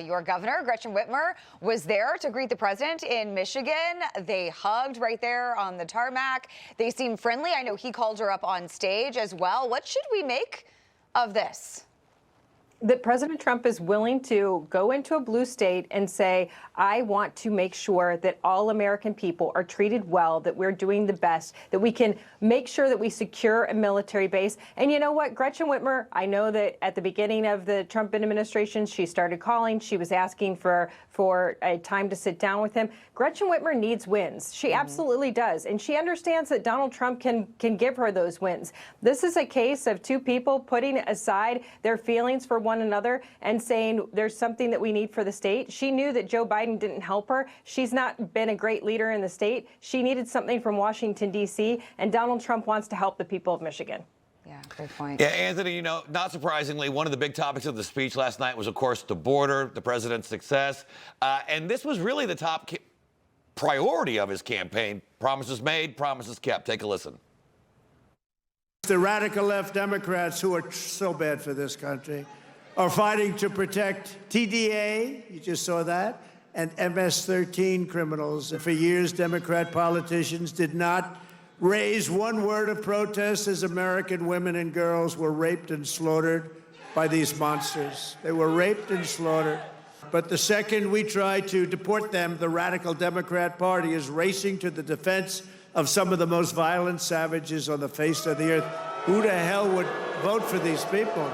your governor, Gretchen Whitmer, was there to greet the president in Michigan. They hugged right there on the tarmac. They seemed friendly. I know he called her up on stage as well. What should we make of this? That President Trump is willing to go into a blue state and say, I want to make sure that all American people are treated well, that we're doing the best, that we can make sure that we secure a military base. And you know what, Gretchen Whitmer, I know that at the beginning of the Trump administration, she started calling. She was asking for a time to sit down with him. Gretchen Whitmer needs wins. She absolutely does. And she understands that Donald Trump can give her those wins. This is a case of two people putting aside their feelings for one another and saying there's something that we need for the state. She knew that Joe Biden didn't help her. She's not been a great leader in the state. She needed something from Washington, D.C., and Donald Trump wants to help the people of Michigan. Yeah, great point. Yeah, Anthony, you know, not surprisingly, one of the big topics of the speech last night was, of course, the border, the president's success. And this was really the top priority of his campaign. Promises made, promises kept. Take a listen. The radical left Democrats, who are so bad for this country, are fighting to protect TDA, you just saw that, and MS-13 criminals. For years, Democrat politicians did not raise one word of protest as American women and girls were raped and slaughtered by these monsters. They were raped and slaughtered. But the second we try to deport them, the radical Democrat Party is racing to the defense of some of the most violent savages on the face of the earth. Who the hell would vote for these people?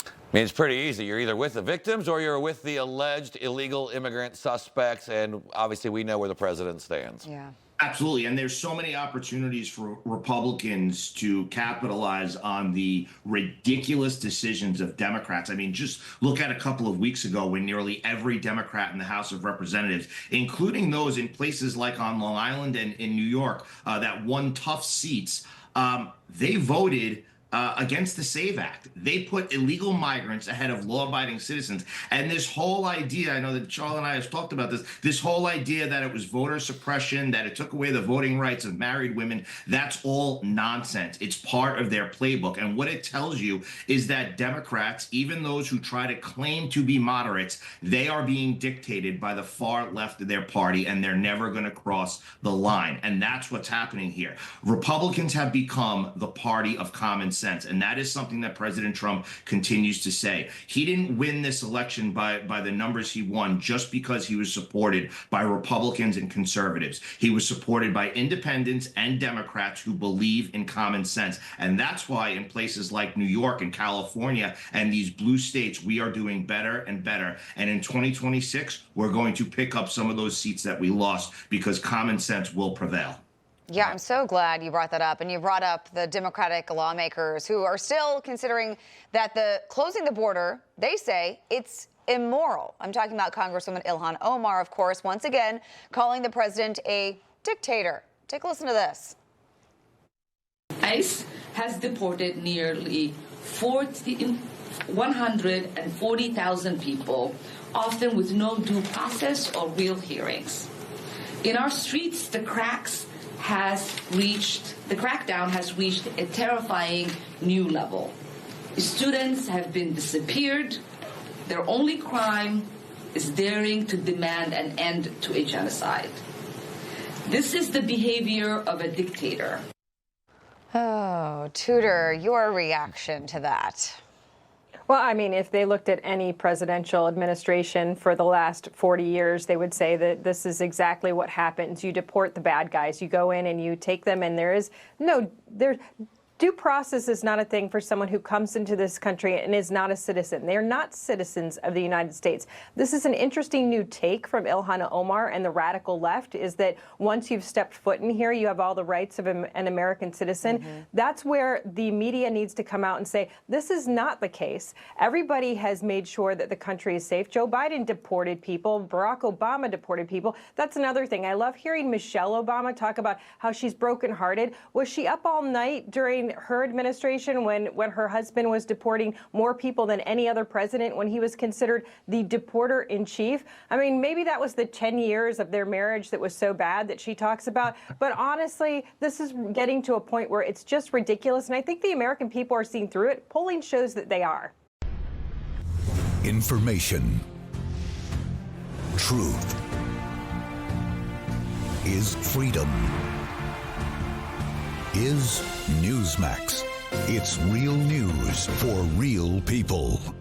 I mean, it's pretty easy. You're either with the victims or you're with the alleged illegal immigrant suspects. And obviously, we know where the president stands. Yeah. Absolutely. And there's so many opportunities for Republicans to capitalize on the ridiculous decisions of Democrats. I mean, just look at a couple of weeks ago when nearly every Democrat in the House of Representatives, including those in places like on Long Island and in New York, that won tough seats, they voted against the SAVE Act. They put illegal migrants ahead of law-abiding citizens. And this whole idea, I know that Charles and I have talked about this whole idea that it was voter suppression, that it took away the voting rights of married women, that's all nonsense. It's part of their playbook. And what it tells you is that Democrats, even those who try to claim to be moderates, they are being dictated by the far left of their party, and they're never going to cross the line. And that's what's happening here. Republicans have become the party of common sense. And that is something that President Trump continues to say. He didn't win this election by the numbers he won just because he was supported by Republicans and conservatives. He was supported by independents and Democrats who believe in common sense. And that's why in places like New York and California and these blue states, we are doing better and better. And in 2026, we're going to pick up some of those seats that we lost because common sense will prevail. Yeah, I'm so glad you brought that up. And you brought up the Democratic lawmakers who are still considering that closing the border, they say it's immoral. I'm talking about Congresswoman Ilhan Omar, of course, once again, calling the president a dictator. Take a listen to this. ICE has deported nearly 140,000 people, often with no due process or real hearings. In our streets, the crackdown has reached a terrifying new level. Students have been disappeared. Their only crime is daring to demand an end to a genocide. This is the behavior of a dictator. Oh, Tudor, your reaction to that? Well, I mean, if they looked at any presidential administration for the last 40 years, they would say that this is exactly what happens. You deport the bad guys. You go in and you take them, and due process is not a thing for someone who comes into this country and is not a citizen. They are not citizens of the United States. This is an interesting new take from Ilhan Omar and the radical left, is that once you've stepped foot in here, you have all the rights of an American citizen. That's where the media needs to come out and say, this is not the case. Everybody has made sure that the country is safe. Joe Biden deported people. Barack Obama deported people. That's another thing. I love hearing Michelle Obama talk about how she's brokenhearted. Was she up all night during her administration when her husband was deporting more people than any other president, when he was considered the deporter in chief? I mean, maybe that was the 10 years of their marriage that was so bad that she talks about. But honestly, this is getting to a point where it's just ridiculous. And I think the American people are seeing through it. Polling shows that they are. Information, truth is freedom. Is Newsmax. It's real news for real people.